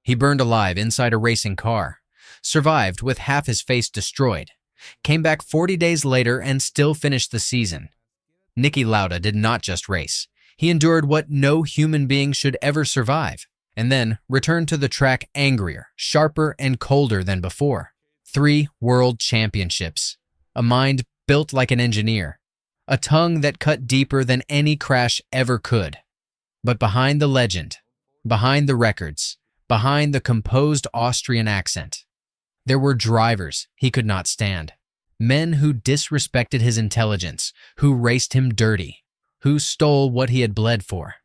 He burned alive inside a racing car, survived with half his face destroyed, came back 40 days later and still finished the season. Niki Lauda did not just race. He endured what no human being should ever survive, and then returned to the track angrier, sharper, and colder than before. 3 world championships, a mind built like an engineer, a tongue that cut deeper than any crash ever could. But behind the legend, behind the records, behind the composed Austrian accent, there were drivers he could not stand. Men who disrespected his intelligence, who raced him dirty, who stole what he had bled for.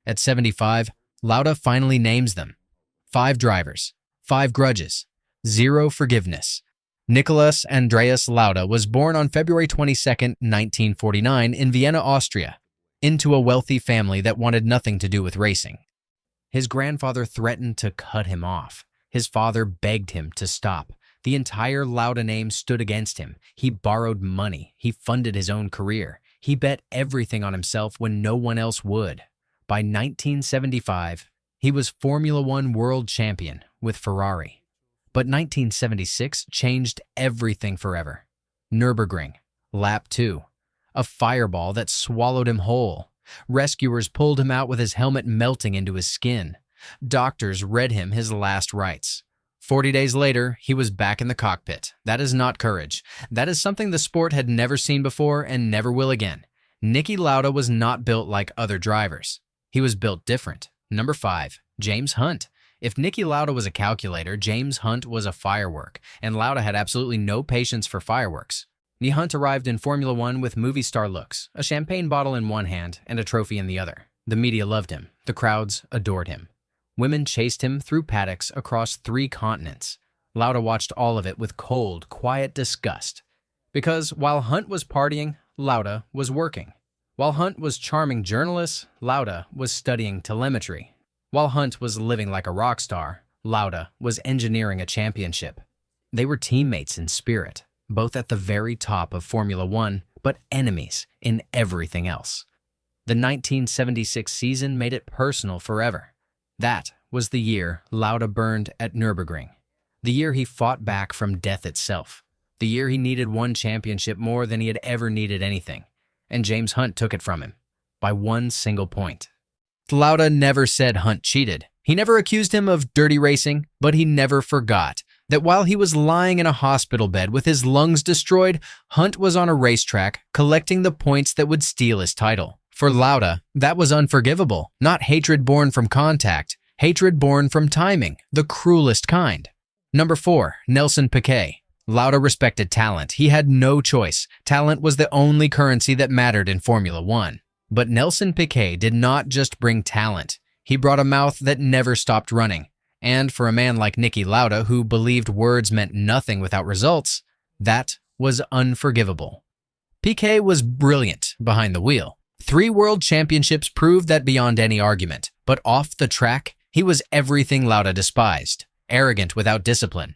At 75, Lauda finally names them. 5 drivers, 5 grudges, 0 forgiveness. Nicholas Andreas Lauda was born on February 22, 1949 in Vienna, Austria, into a wealthy family that wanted nothing to do with racing. His grandfather threatened to cut him off. His father begged him to stop. The entire Lauda name stood against him. He borrowed money. He funded his own career. He bet everything on himself when no one else would. By 1975, he was Formula One world champion with Ferrari. But 1976 changed everything forever. Nurburgring, lap 2. A fireball that swallowed him whole. Rescuers pulled him out with his helmet melting into his skin. Doctors read him his last rites. 40 days later, he was back in the cockpit. That is not courage. That is something the sport had never seen before and never will again. Niki Lauda was not built like other drivers. He was built different. Number 5, James Hunt. If Niki Lauda was a calculator, James Hunt was a firework, and Lauda had absolutely no patience for fireworks. Hunt arrived in Formula One with movie star looks, a champagne bottle in one hand and a trophy in the other. The media loved him. The crowds adored him. Women chased him through paddocks across 3 continents. Lauda watched all of it with cold, quiet disgust. Because while Hunt was partying, Lauda was working. While Hunt was charming journalists, Lauda was studying telemetry. While Hunt was living like a rock star, Lauda was engineering a championship. They were teammates in spirit, both at the very top of Formula One, but enemies in everything else. The 1976 season made it personal forever. That was the year Lauda burned at Nurburgring. The year he fought back from death itself. The year he needed one championship more than he had ever needed anything. And James Hunt took it from him, by 1 single point. Lauda never said Hunt cheated. He never accused him of dirty racing, but he never forgot that while he was lying in a hospital bed with his lungs destroyed, Hunt was on a racetrack collecting the points that would steal his title. For Lauda, that was unforgivable, not hatred born from contact, hatred born from timing, the cruelest kind. Number 4, Nelson Piquet. Lauda respected talent. He had no choice. Talent was the only currency that mattered in Formula One. But Nelson Piquet did not just bring talent. He brought a mouth that never stopped running. And for a man like Niki Lauda, who believed words meant nothing without results, that was unforgivable. Piquet was brilliant behind the wheel. 3 world championships proved that beyond any argument. But off the track, he was everything Lauda despised. Arrogant without discipline.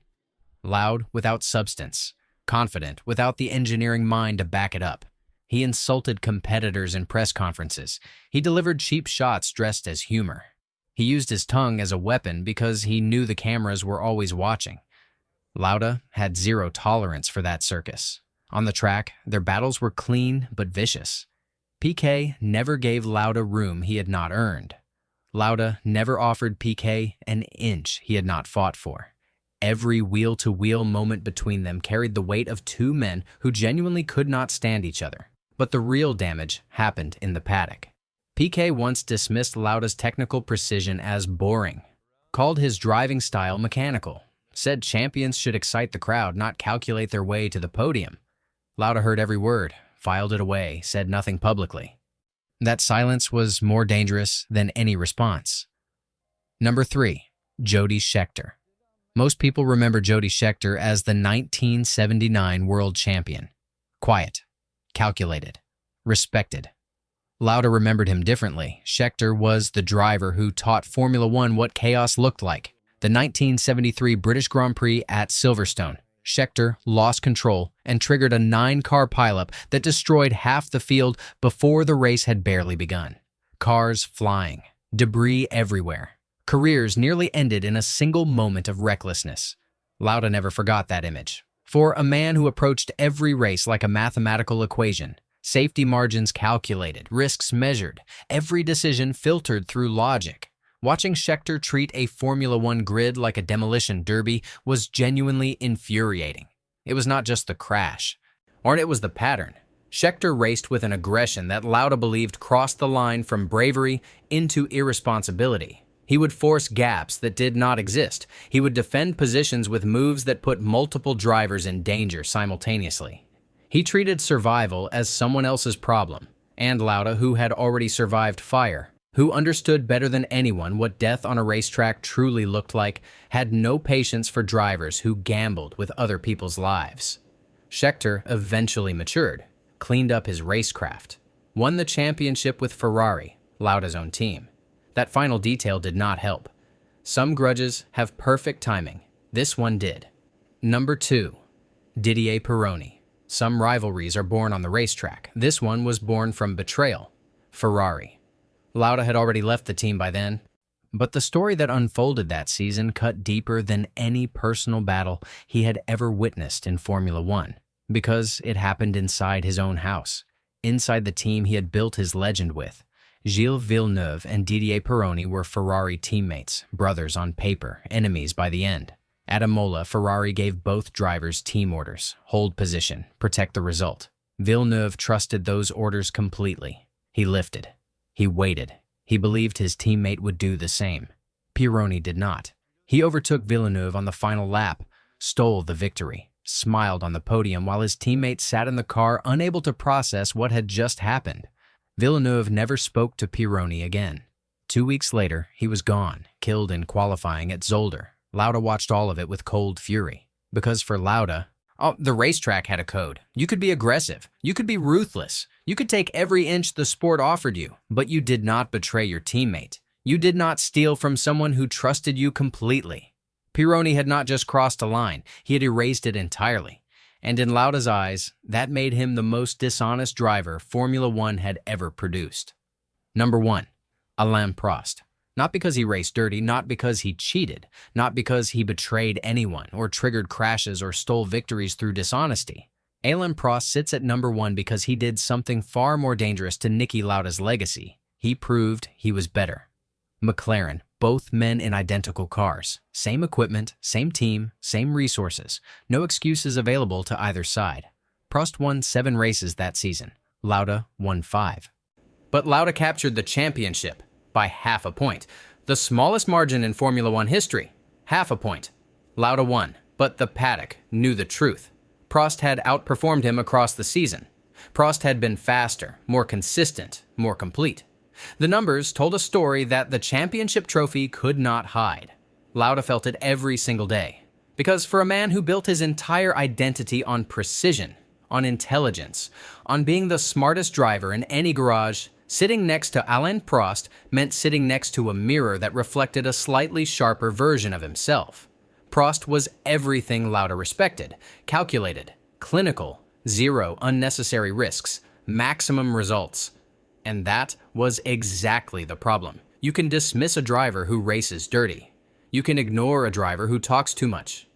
Loud without substance. Confident without the engineering mind to back it up. He insulted competitors in press conferences. He delivered cheap shots dressed as humor. He used his tongue as a weapon because he knew the cameras were always watching. Lauda had 0 tolerance for that circus. On the track, their battles were clean but vicious. Piquet never gave Lauda room he had not earned. Lauda never offered Piquet an inch he had not fought for. Every wheel-to-wheel moment between them carried the weight of 2 men who genuinely could not stand each other. But the real damage happened in the paddock. Piquet once dismissed Lauda's technical precision as boring, called his driving style mechanical, said champions should excite the crowd, not calculate their way to the podium. Lauda heard every word, filed it away, said nothing publicly. That silence was more dangerous than any response. Number 3, Jody Scheckter. Most people remember Jody Scheckter as the 1979 world champion. Quiet, calculated, respected. Lauda remembered him differently. Scheckter was the driver who taught Formula One what chaos looked like. The 1973 British Grand Prix at Silverstone, Scheckter lost control and triggered a 9-car pileup that destroyed half the field before the race had barely begun. Cars flying, debris everywhere. Careers nearly ended in a single moment of recklessness. Lauda never forgot that image. For a man who approached every race like a mathematical equation, safety margins calculated, risks measured, every decision filtered through logic. Watching Scheckter treat a Formula One grid like a demolition derby was genuinely infuriating. It was not just the crash, or it was the pattern. Scheckter raced with an aggression that Lauda believed crossed the line from bravery into irresponsibility. He would force gaps that did not exist. He would defend positions with moves that put multiple drivers in danger simultaneously. He treated survival as someone else's problem, and Lauda, who had already survived fire, who understood better than anyone what death on a racetrack truly looked like, had no patience for drivers who gambled with other people's lives. Scheckter eventually matured, cleaned up his racecraft, won the championship with Ferrari, Lauda's own team. That final detail did not help. Some grudges have perfect timing. This one did. Number 2. Didier Pironi. Some rivalries are born on the racetrack. This one was born from betrayal. Ferrari. Lauda had already left the team by then. But the story that unfolded that season cut deeper than any personal battle he had ever witnessed in Formula One, because it happened inside his own house, inside the team he had built his legend with. Gilles Villeneuve and Didier Pironi were Ferrari teammates, brothers on paper, enemies by the end. At Imola, Ferrari gave both drivers team orders: hold position, protect the result. Villeneuve trusted those orders completely. He lifted. He waited. He believed his teammate would do the same. Pironi did not. He overtook Villeneuve on the final lap, stole the victory, smiled on the podium while his teammates sat in the car unable to process what had just happened. Villeneuve never spoke to Pironi again. 2 weeks later, he was gone, killed in qualifying at Zolder. Lauda watched all of it with cold fury. Because for Lauda, the racetrack had a code. You could be aggressive. You could be ruthless. You could take every inch the sport offered you, but you did not betray your teammate. You did not steal from someone who trusted you completely. Pironi had not just crossed a line, he had erased it entirely. And in Lauda's eyes, that made him the most dishonest driver Formula One had ever produced. Number 1. Alain Prost. Not because he raced dirty, not because he cheated, not because he betrayed anyone or triggered crashes or stole victories through dishonesty. Alain Prost sits at number 1 because he did something far more dangerous to Niki Lauda's legacy. He proved he was better. McLaren, both men in identical cars. Same equipment, same team, same resources. No excuses available to either side. Prost won 7 races that season. Lauda won 5. But Lauda captured the championship by half a point. The smallest margin in Formula One history. Half a point. Lauda won, but the paddock knew the truth. Prost had outperformed him across the season. Prost had been faster, more consistent, more complete. The numbers told a story that the championship trophy could not hide. Lauda felt it every single day. Because for a man who built his entire identity on precision, on intelligence, on being the smartest driver in any garage, sitting next to Alain Prost meant sitting next to a mirror that reflected a slightly sharper version of himself. Prost was everything Lauda respected: calculated, clinical, zero unnecessary risks, maximum results. And that was exactly the problem. You can dismiss a driver who races dirty. You can ignore a driver who talks too much.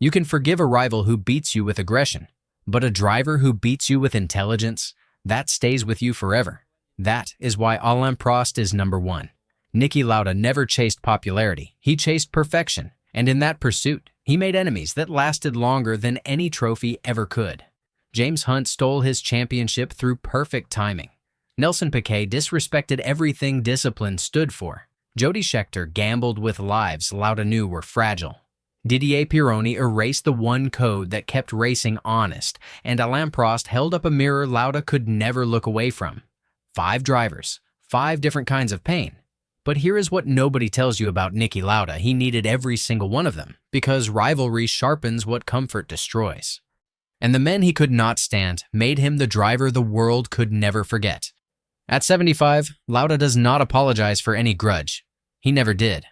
You can forgive a rival who beats you with aggression. But a driver who beats you with intelligence, that stays with you forever. That is why Alain Prost is number 1. Niki Lauda never chased popularity. He chased perfection. And in that pursuit, he made enemies that lasted longer than any trophy ever could. James Hunt stole his championship through perfect timing. Nelson Piquet disrespected everything discipline stood for. Jody Scheckter gambled with lives Lauda knew were fragile. Didier Pironi erased the one code that kept racing honest, and Alain Prost held up a mirror Lauda could never look away from. 5 drivers, 5 different kinds of pain. But here is what nobody tells you about Niki Lauda. He needed every single one of them, because rivalry sharpens what comfort destroys. And the men he could not stand made him the driver the world could never forget. At 75, Lauda does not apologize for any grudge. He never did.